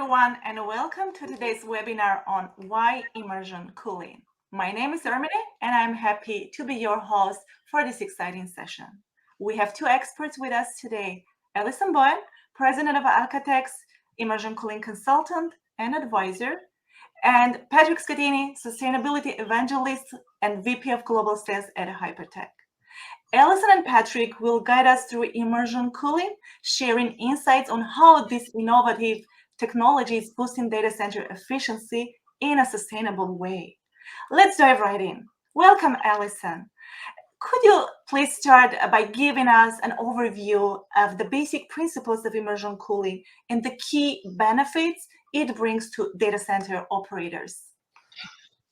everyone, and welcome to today's webinar on why immersion cooling. My name is Ermine, and I'm happy to be your host for this exciting session. We have two experts with us today, Allison Boen, President of Alcatex, immersion cooling consultant and advisor, and Patrick Scateni, Sustainability Evangelist and VP of Global Sales at Hypertec. Allison and Patrick will guide us through immersion cooling, sharing insights on how this innovative technology is boosting data center efficiency in a sustainable way. Let's dive right in. Welcome, Allison. Could you please start by giving us an overview of the basic principles of immersion cooling and the key benefits it brings to data center operators?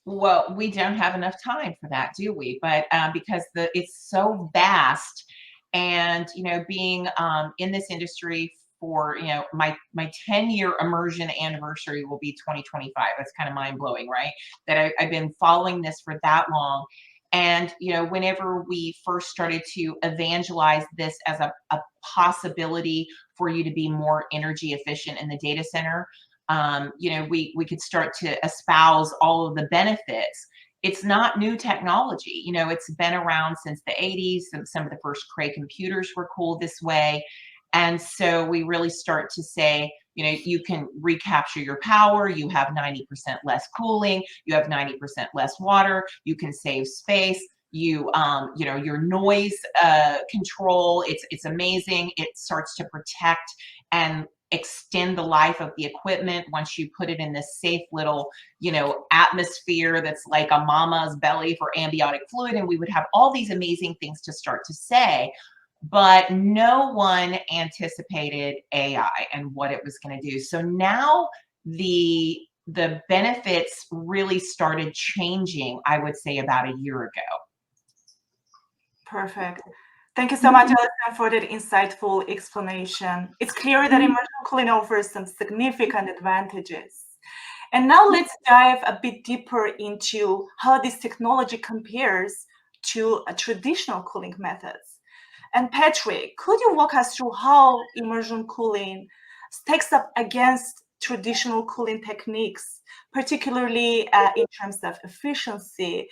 Well, we don't have enough time for that, do we? But because it's so vast, and being in this industry for my 10-year immersion anniversary will be 2025. That's kind of mind blowing, right? That I've been following this for that long. And whenever we first started to evangelize this as a possibility for you to be more energy efficient in the data center, we could start to espouse all of the benefits. It's not new technology. It's been around since the 80s. Some of the first Cray computers were cooled this way. And so we really start to say, you can recapture your power. You have 90% less cooling. You have 90% less water. You can save space. Your noise control, it's amazing. It starts to protect and extend the life of the equipment once you put it in this safe little, atmosphere that's like a mama's belly for amniotic fluid. And we would have all these amazing things to start to say, but no one anticipated AI and what it was going to do. So now the benefits really started changing, I would say, about a year ago. Perfect. Thank you so much, Allison, for that insightful explanation. It's clear that immersion cooling offers some significant advantages. And now let's dive a bit deeper into how this technology compares to traditional cooling methods. And Patrick, could you walk us through how immersion cooling stacks up against traditional cooling techniques, particularly in terms of efficiency,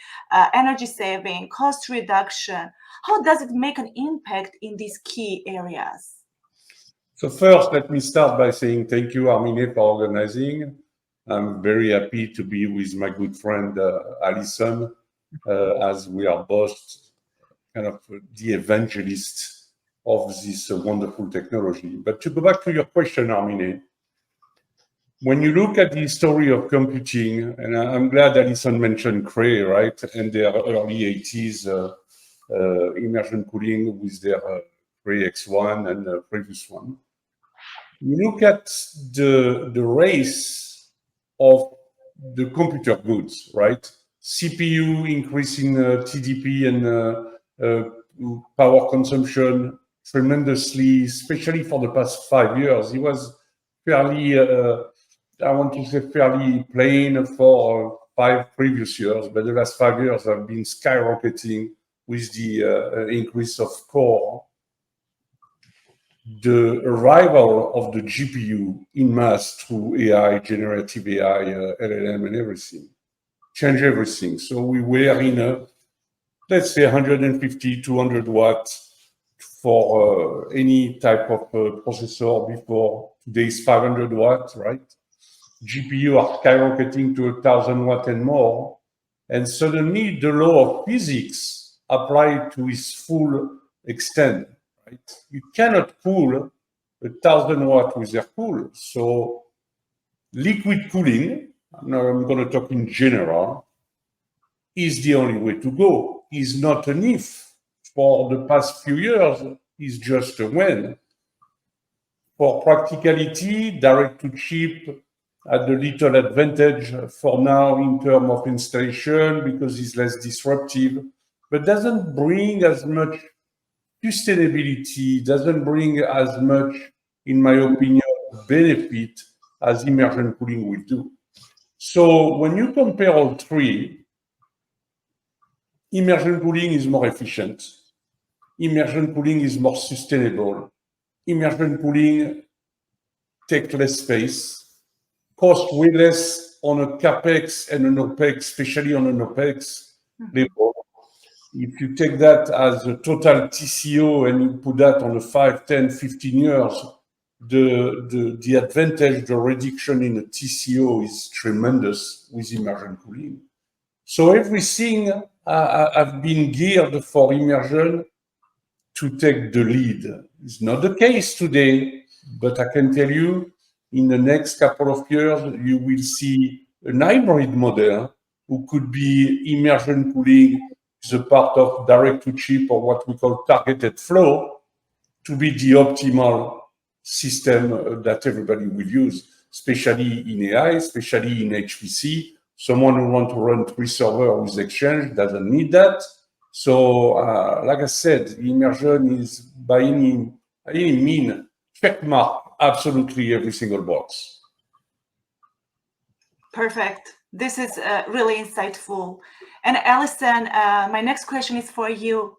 energy saving, cost reduction? How does it make an impact in these key areas? So first, let me start by saying thank you, Armine, for organizing. I'm very happy to be with my good friend, Allison, as we are both kind of the evangelists of this wonderful technology. But to go back to your question, Armine, when you look at the history of computing, and I'm glad Allison mentioned Cray, right, and their early 80s immersion cooling with their Cray X1 and the previous one. You look at the race of the computer goods, right? CPU increasing TDP and power consumption tremendously, especially for the past 5 years. It was fairly, I want to say fairly plain for 5 previous years, but the last 5 years have been skyrocketing with the increase of core. The arrival of the GPU in mass through AI, generative AI, LLM and everything, changed everything. So we were in a, let's say 150, 200 watts for any type of processor before. Today's 500 watts, right? GPU are skyrocketing to 1,000 watts and more. And suddenly the law of physics applied to its full extent. Right? You cannot cool 1,000 watts with air cool. So liquid cooling, now I'm going to talk in general, is the only way to go. Is not an if. For the past few years, is just a when. For practicality, direct to chip had a little advantage for now in terms of installation because it's less disruptive, but doesn't bring as much sustainability, doesn't bring as much, in my opinion, benefit as immersion cooling will do. So when you compare all three, immersion cooling is more efficient. Immersion cooling is more sustainable. Immersion cooling takes less space. cost way less on a CapEx and an OpEx, especially on an OpEx level. If you take that as a total TCO and you put that on a 5, 10, 15 years, the advantage, the reduction in the TCO is tremendous with immersion cooling. So everything have been geared for immersion to take the lead. It's not the case today, but I can tell you in the next couple of years, you will see an hybrid model who could be immersion cooling as a part of direct-to-chip or what we call targeted flow to be the optimal system that everybody will use, especially in AI, especially in HPC. Someone who wants to run 3 servers with Exchange doesn't need that. So, like I said, immersion is by any means checkmark absolutely every single box. Perfect. This is really insightful. And Allison, my next question is for you.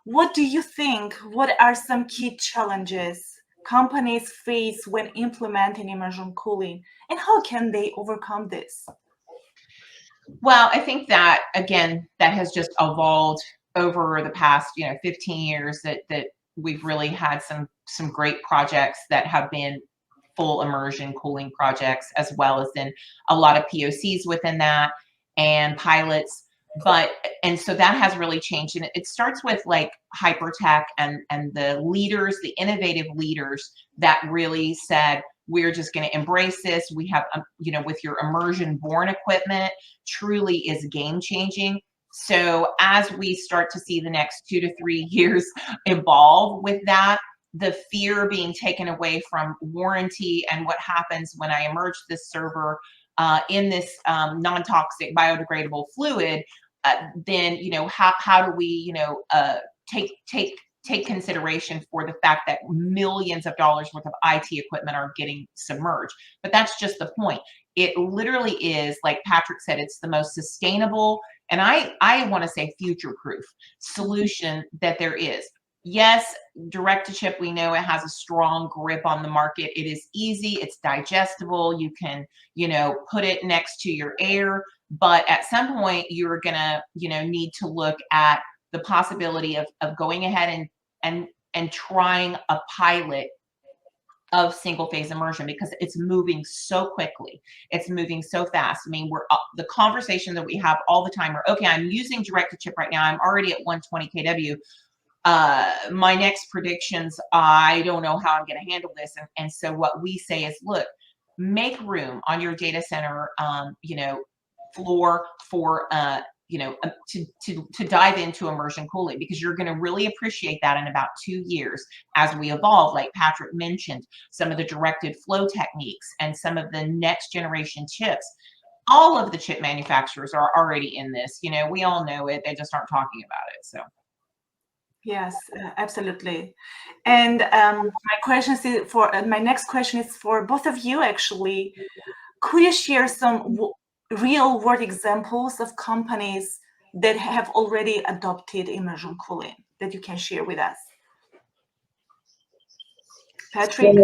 What do you think? What are some key challenges companies face when implementing immersion cooling, and how can they overcome this? Well, I think that, again, that has just evolved over the past, 15 years that we've really had some great projects that have been full immersion cooling projects, as well as then a lot of POCs within that and pilots. And so that has really changed. And it starts with like Hypertec and the leaders, the innovative leaders that really said, we're just going to embrace this. We have, with your immersion born equipment, truly is game changing. So as we start to see the next 2 to 3 years evolve with that, the fear being taken away from warranty and what happens when I immerse this server in this non-toxic biodegradable fluid, then how do we take consideration for the fact that millions of dollars worth of IT equipment are getting submerged. But that's just the point. It literally is, like Patrick said, it's the most sustainable, and I want to say future-proof solution that there is. Yes, direct to chip, we know it has a strong grip on the market. It is easy, it's digestible. You can, put it next to your air, but at some point you're gonna, need to look at the possibility of going ahead and trying a pilot of single phase immersion, because it's moving so quickly. It's moving so fast. I mean, the conversation that we have all the time are, okay, I'm using direct to chip right now. I'm already at 120 kW. My next predictions, I don't know how I'm going to handle this. And so what we say is, look, make room on your data center, floor for, to dive into immersion cooling, because you're going to really appreciate that in about 2 years as we evolve. Like Patrick mentioned, some of the directed flow techniques and some of the next generation chips. All of the chip manufacturers are already in this. We all know it. They just aren't talking about it. So. Yes, absolutely. And my next question is for both of you, actually. Could you share some real world examples of companies that have already adopted immersion cooling that you can share with us? Patrick?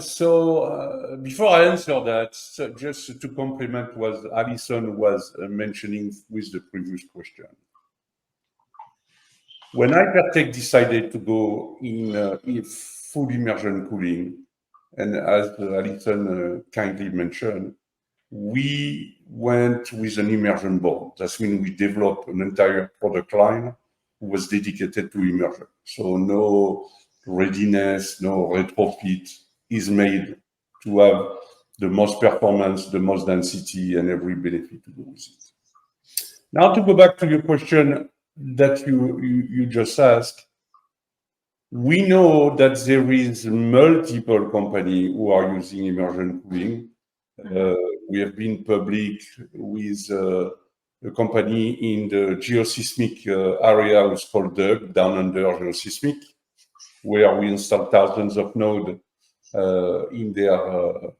So before I answer that, just to complement what Allison was mentioning with the previous question. When Hypertec decided to go in full immersion cooling, and as Allison kindly mentioned, we went with an immersion board. That means we developed an entire product line who was dedicated to immersion. So no readiness, no retrofit is made to have the most performance, the most density, and every benefit to go with it. Now to go back to your question that you just asked, we know that there is multiple companies who are using immersion cooling. We have been public with a company in the geosysmic area, it's called DUG, Down Under Geosysmic, where we installed thousands of nodes in there.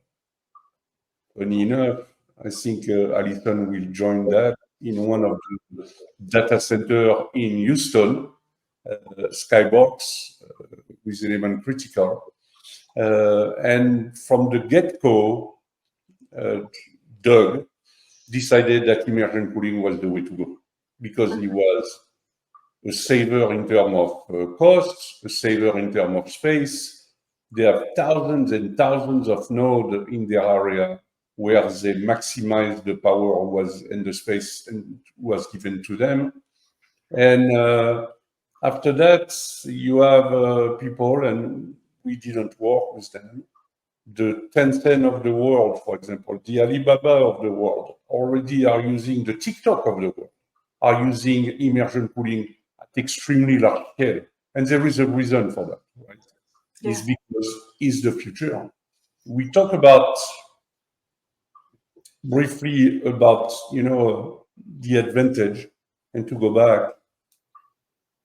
Funny enough, I think Allison will join that in one of the data centers in Houston, Skybox, with Element Critical. And from the get-go, Doug decided that immersion cooling was the way to go because he was a saver in terms of costs, a saver in terms of space. They have thousands and thousands of nodes in their area where they maximize the power was and the space and was given to them. And after that, you have people, and we didn't work with them. The Tencent of the world, for example, the Alibaba of the world, already are using the TikTok of the world, are using immersion cooling at extremely large scale. And there is a reason for that, right? Yeah. It's because it's the future. We talk about briefly about, the advantage, and to go back,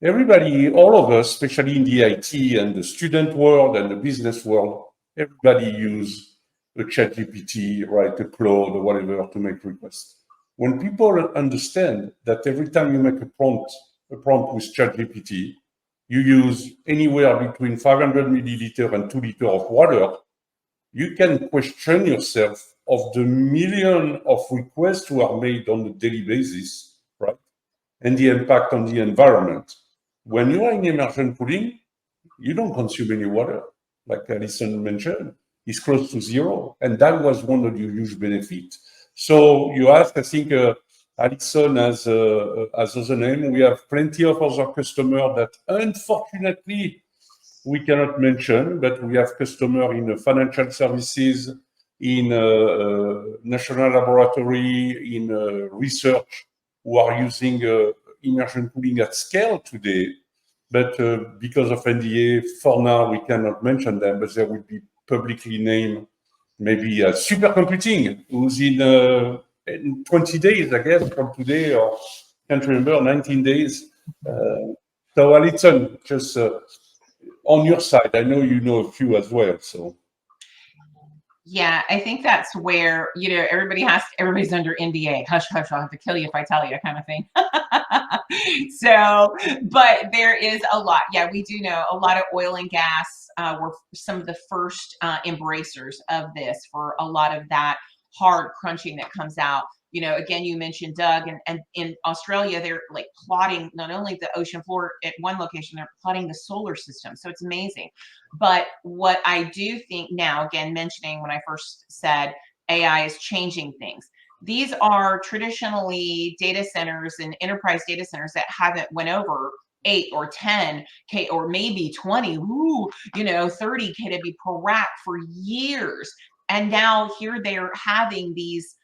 everybody, all of us, especially in the IT and the student world and the business world, everybody use a ChatGPT, right, a Claude or whatever to make requests. When people understand that every time you make a prompt with ChatGPT, you use anywhere between 500 milliliter and 2 liters of water, you can question yourself of the million of requests who are made on a daily basis, right? And the impact on the environment. When you are in immersion cooling, you don't consume any water, like Allison mentioned. It's close to zero, and that was one of the huge benefits. So you ask, I think Allison has other name. We have plenty of other customers that unfortunately we cannot mention, but we have customers in financial services, in national laboratory, in research, who are using immersion cooling at scale today. But because of NDA, for now, we cannot mention them, but they will be publicly named, maybe supercomputing, who's in 20 days, I guess, from today, or can't remember, 19 days. So Allison, just on your side, I know you know a few as well, so. Yeah, I think that's where, everybody's under NDA. Hush, hush, I'll have to kill you if I tell you, kind of thing. So, but there is a lot. Yeah, we do know a lot of oil and gas were some of the first embracers of this for a lot of that hard crunching that comes out. Again, you mentioned Doug, and in Australia, they're like plotting not only the ocean floor at one location, they're plotting the solar system. So it's amazing. But what I do think now, again, mentioning when I first said AI is changing things, these are traditionally data centers and enterprise data centers that haven't went over 8 or 10 K or maybe 20, 30 kW per rack for years. And now here they're having these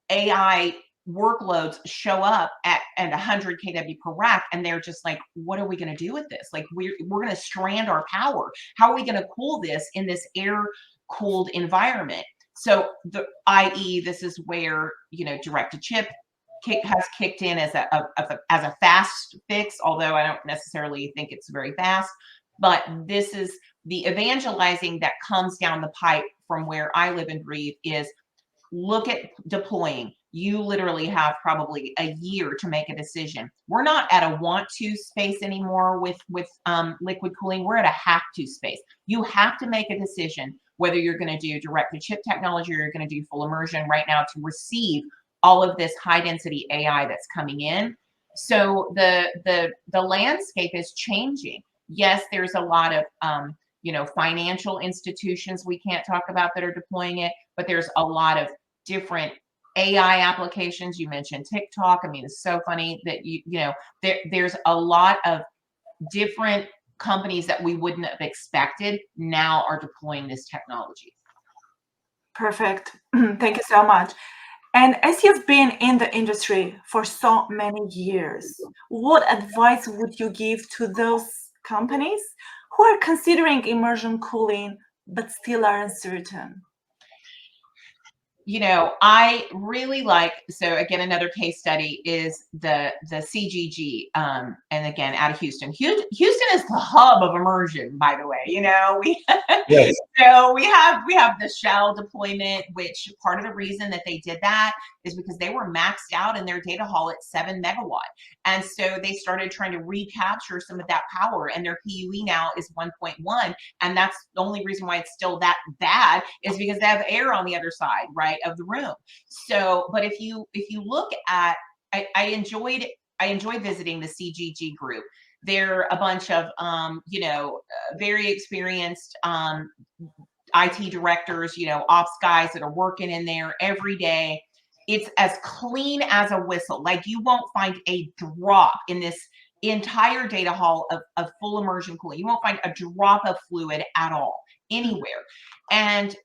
AI workloads show up at 100 kW per rack, and they're just like, what are we going to do with this? Like, we're going to strand our power. How are we going to cool this in this air cooled environment? So i.e. this is where direct to chip has kicked in as a fast fix, although I don't necessarily think it's very fast. But this is the evangelizing that comes down the pipe from where I live and breathe is look at deploying. You literally have probably a year to make a decision. We're not at a want to space anymore with liquid cooling. We're at a have to space. You have to make a decision whether you're going to do direct to chip technology or you're going to do full immersion right now to receive all of this high density AI that's coming in. So the landscape is changing. Yes, there's a lot of financial institutions we can't talk about that are deploying it, but there's a lot of different AI applications. You mentioned TikTok. I mean, it's so funny that there's a lot of different companies that we wouldn't have expected now are deploying this technology. Perfect. Thank you so much. And as you've been in the industry for so many years, what advice would you give to those companies who are considering immersion cooling but still are uncertain? I really like, so again, another case study is the CGG, and again, out of Houston. Houston is the hub of immersion, by the way. Yes. So we have the Shell deployment, which part of the reason that they did that is because they were maxed out in their data hall at 7 megawatt. And so they started trying to recapture some of that power, and their PUE now is 1.1. And that's the only reason why it's still that bad is because they have air on the other side, right, of the room. So, but if you look at, I enjoyed visiting the CGG group. They're a bunch of, very experienced IT directors, ops guys that are working in there every day. It's as clean as a whistle. Like, you won't find a drop in this entire data hall of full immersion cooling. You won't find a drop of fluid at all anywhere. And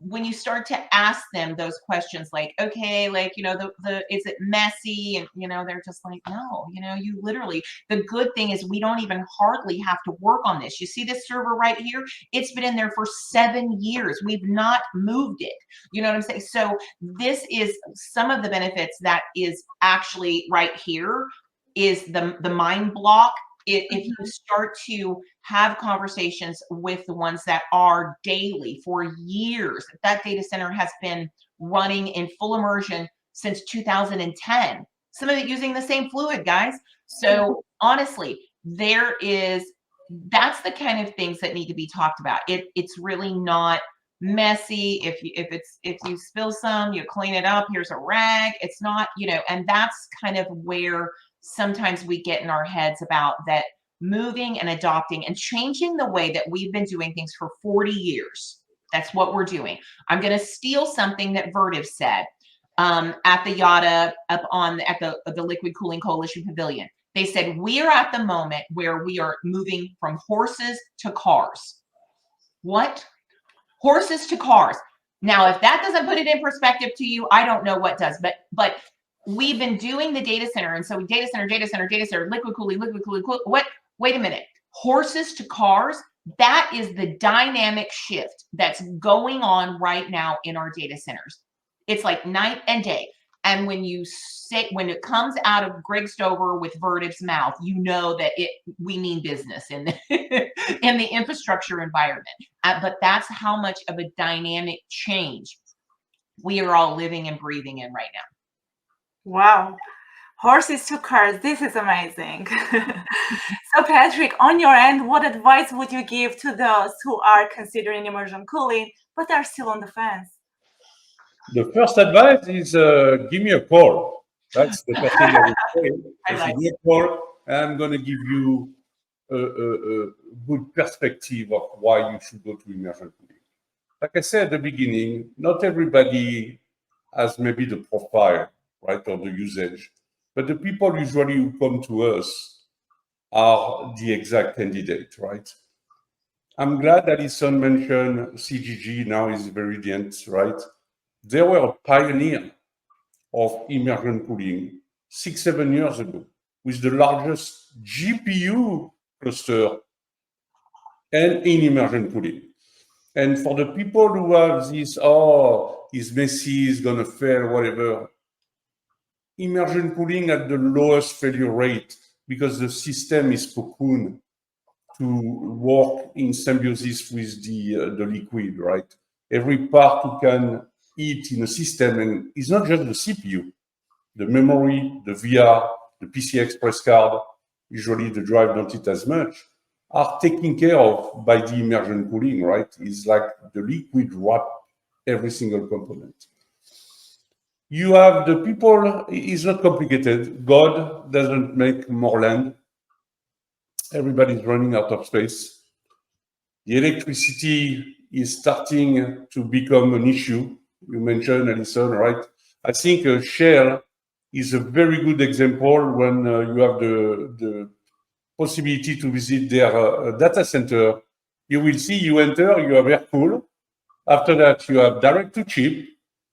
when you start to ask them those questions, like, okay, like, is it messy? And, they're just like, no, you literally, the good thing is we don't even hardly have to work on this. You see this server right here? It's been in there for 7 years. We've not moved it. You know what I'm saying? So this is some of the benefits that is actually right here is the mind block. If you start to have conversations with the ones that are daily for years, that data center has been running in full immersion since 2010, some of it using the same fluid, guys. So honestly, that's the kind of things that need to be talked about. It's really not messy. If you spill some, you clean it up, here's a rag. It's not, and that's kind of where sometimes we get in our heads about that, moving and adopting and changing the way that we've been doing things for 40 years. That's what we're doing. I'm going to steal something that Vertiv said at the Yada up at the Liquid Cooling Coalition Pavilion. They said, we are at the moment where we are moving from horses to cars. What? Horses to cars. Now, if that doesn't put it in perspective to you, I don't know what does. But we've been doing the data center, and so data center, liquid cooling. What? Wait a minute. Horses to cars. That is the dynamic shift that's going on right now in our data centers. It's like night and day. And when it comes out of Greg Stover with Vertiv's mouth, you know that we mean business in the infrastructure environment. But that's how much of a dynamic change we are all living and breathing in right now. Wow. Horses to cars. This is amazing. So Patrick, on your end, what advice would you give to those who are considering immersion cooling, but are still on the fence? The first advice is give me a call. That's the first thing I would say. Give me a call, and I'm going to give you a good perspective of why you should go to immersion cooling. Like I said at the beginning, not everybody has maybe the profile, right, or the usage, but the people usually who come to us are the exact candidate, right? I'm glad Allison mentioned CGG, now is Veridiant, right? They were a pioneer of immersion cooling 6-7 years ago with the largest GPU cluster and in immersion cooling. And for the people who have this, it's messy, it's going to fail, whatever, immersion cooling at the lowest failure rate because the system is cocooned to work in symbiosis with the liquid, right? Every part you can eat in a system, and it's not just the CPU, the memory, the VR, the PCI Express card, usually the drive don't eat as much, are taken care of by the immersion cooling, right? It's like the liquid wrap every single component. You have the people, it's not complicated. God doesn't make more land. Everybody's running out of space. The electricity is starting to become an issue. You mentioned, Allison, right? I think Shell is a very good example when you have the possibility to visit their data center. You will see, you enter, you have air cool. After that, you have direct to chip.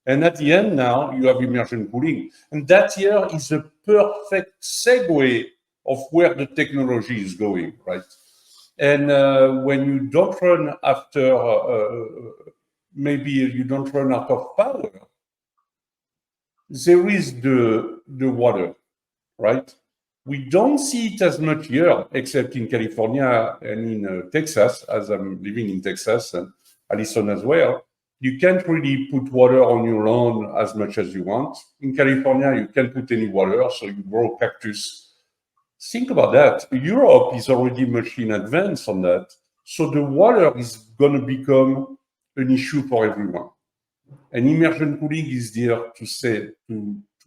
And at the end now, you have immersion cooling. And that here is a perfect segue of where the technology is going, right? And when you don't run after, maybe you don't run out of power, there is the water, right? We don't see it as much here, except in California and in Texas, as I'm living in Texas, and Allison as well. You can't really put water on your lawn as much as you want. In California, you can't put any water, so you grow cactus Think about that. Europe is already much in advance on that. So the water is going to become an issue for everyone. And immersion cooling is there to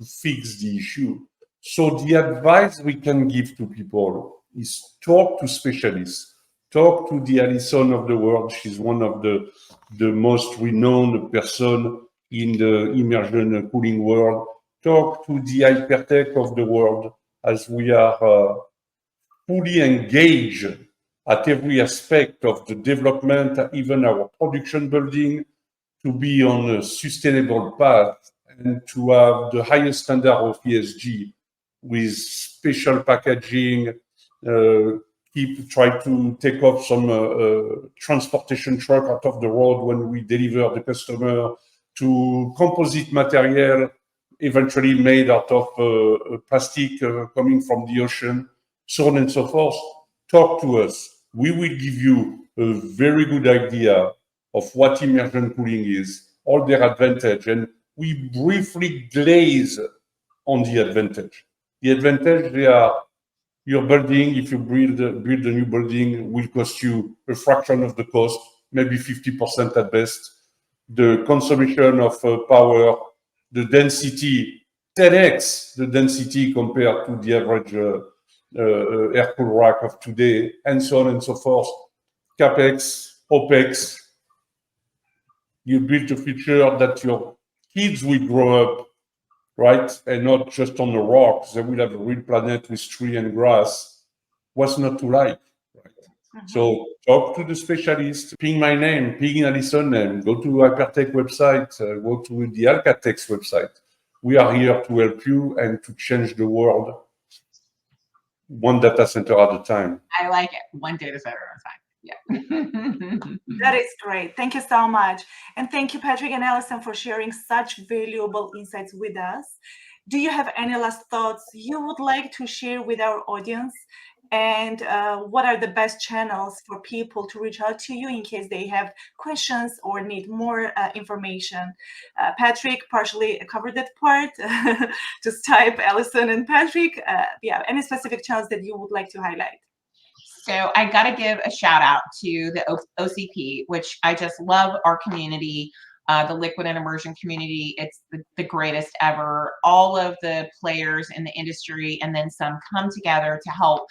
fix the issue. So the advice we can give to people is talk to specialists. Talk to the Allison of the world. She's one of the most renowned person in the immersion cooling world. Talk to the Hypertec of the world, as we are fully engaged at every aspect of the development, even our production building, to be on a sustainable path and to have the highest standard of ESG with special packaging, try to take off some transportation truck out of the road when we deliver the customer, to composite material eventually made out of plastic coming from the ocean, so on and so forth. Talk to us. We will give you a very good idea of what immersion cooling is, all their advantage, and we briefly glaze on the advantage. The advantage, they are your building, if you build a new building, will cost you a fraction of the cost, maybe 50% at best. The consumption of power, the density, 10x the density compared to the average air-cooled rack of today, and so on and so forth. CapEx, OpEx. You build a future that your kids will grow up, right? And not just on the rocks. They will have a real planet with tree and grass. What's not to like, right? So talk to the specialist, ping my name, ping Allison's name, go to Hypertec website, go to the Alcatex website. We are here to help you and to change the world one data center at a time. I like it. One data center at a time. Yeah. That is great. Thank you so much. And thank you, Patrick and Allison, for sharing such valuable insights with us. Do you have any last thoughts you would like to share with our audience? And what are the best channels for people to reach out to you in case they have questions or need more information? Patrick partially covered that part. Just type Allison and Patrick. Yeah, any specific channels that you would like to highlight? So I got to give a shout out to the OCP, which I just love our community, the liquid and immersion community. It's the greatest ever. All of the players in the industry and then some come together to help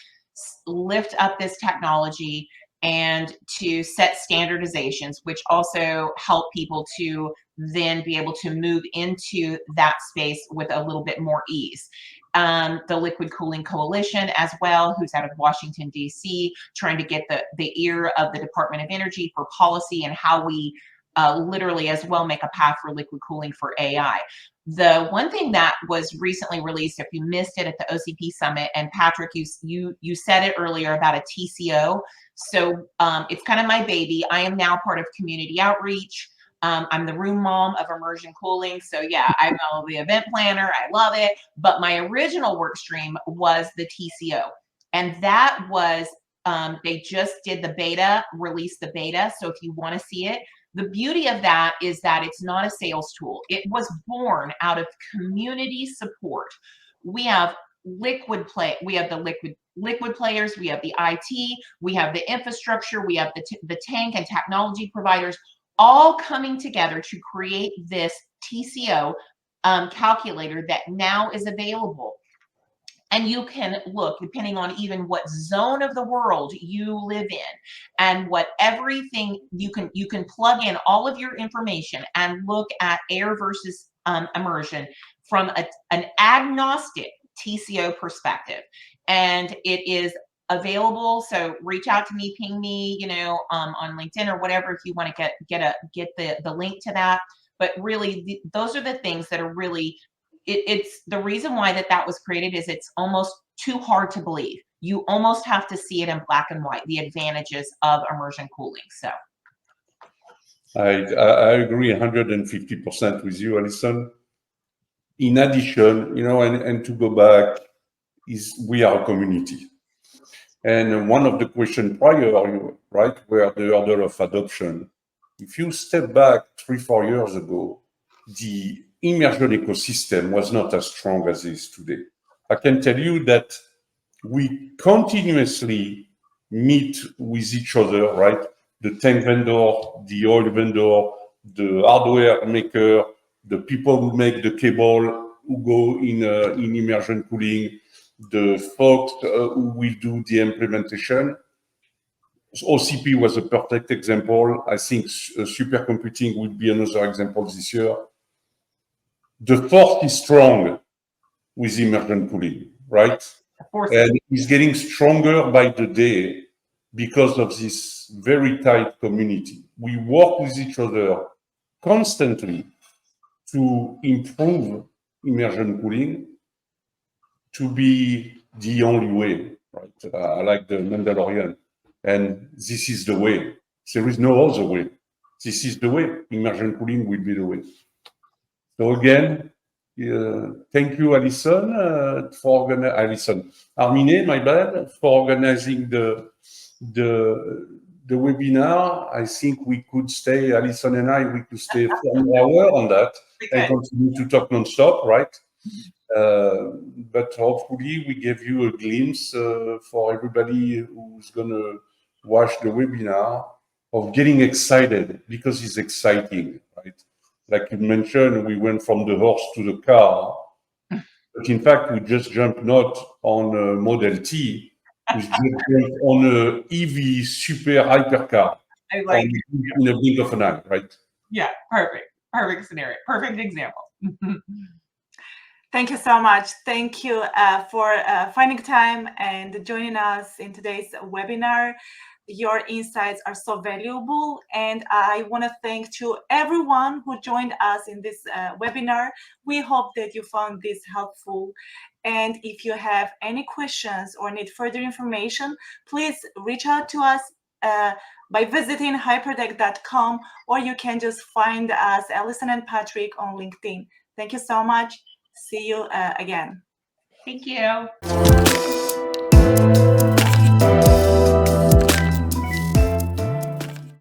lift up this technology and to set standardizations, which also help people to then be able to move into that space with a little bit more ease. The Liquid Cooling Coalition as well, who's out of Washington, D.C., trying to get the ear of the Department of Energy for policy and how we literally as well make a path for liquid cooling for AI. The one thing that was recently released, if you missed it at the OCP Summit, and Patrick, you said it earlier about a TCO. So it's kind of my baby. I am now part of community outreach. I'm the room mom of Immersion Cooling. So yeah, I'm the event planner. I love it. But my original work stream was the TCO. And that was, they just did the beta, released the beta. So if you want to see it, the beauty of that is that it's not a sales tool. It was born out of community support. We have we have the liquid players, we have the IT, we have the infrastructure, we have the tank and technology providers, all coming together to create this TCO calculator that now is available. And you can look, depending on even what zone of the world you live in and what everything, you can plug in all of your information and look at air versus immersion from an agnostic TCO perspective. And it is available. So reach out to me, ping me, on LinkedIn or whatever, if you want to get the link to that. But really, those are the things that are really, it's the reason why that was created is it's almost too hard to believe. You almost have to see it in black and white, the advantages of immersion cooling. So I agree 150% with you, Allison. In addition, and to go back, we are a community. And one of the questions prior, right, were the order of adoption. If you step back 3-4 years ago, the immersion ecosystem was not as strong as it is today. I can tell you that we continuously meet with each other, right? The tank vendor, the oil vendor, the hardware maker, the people who make the cable, who go in immersion cooling, the folks who will do the implementation. OCP was a perfect example. I think supercomputing will be another example this year. The force is strong with immersion cooling, right? And it's getting stronger by the day because of this very tight community. We work with each other constantly to improve immersion cooling to be the only way, right? I like the Mandalorian. And this is the way. There is no other way. This is the way. Immersion cooling will be the way. So again, thank you, Allison, Armine, my bad, for organizing the webinar. I think we could stay, Allison and I, we could stay for 1 hour on that and continue to talk nonstop, right? But hopefully we gave you a glimpse for everybody who's going to watch the webinar of getting excited, because it's exciting, right? Like you mentioned, we went from the horse to the car, but in fact, we just jumped not on a Model T, we just jumped on a EV super hypercar. I like in a blink of an eye, right? Yeah, perfect scenario, perfect example. Thank you so much. Thank you for finding time and joining us in today's webinar. Your insights are so valuable, and I want to thank to everyone who joined us in this webinar. We hope that you found this helpful. And if you have any questions or need further information, please reach out to us by visiting hypertec.com, or you can just find us, Allison and Patrick, on LinkedIn. Thank you so much. See you again. Thank you.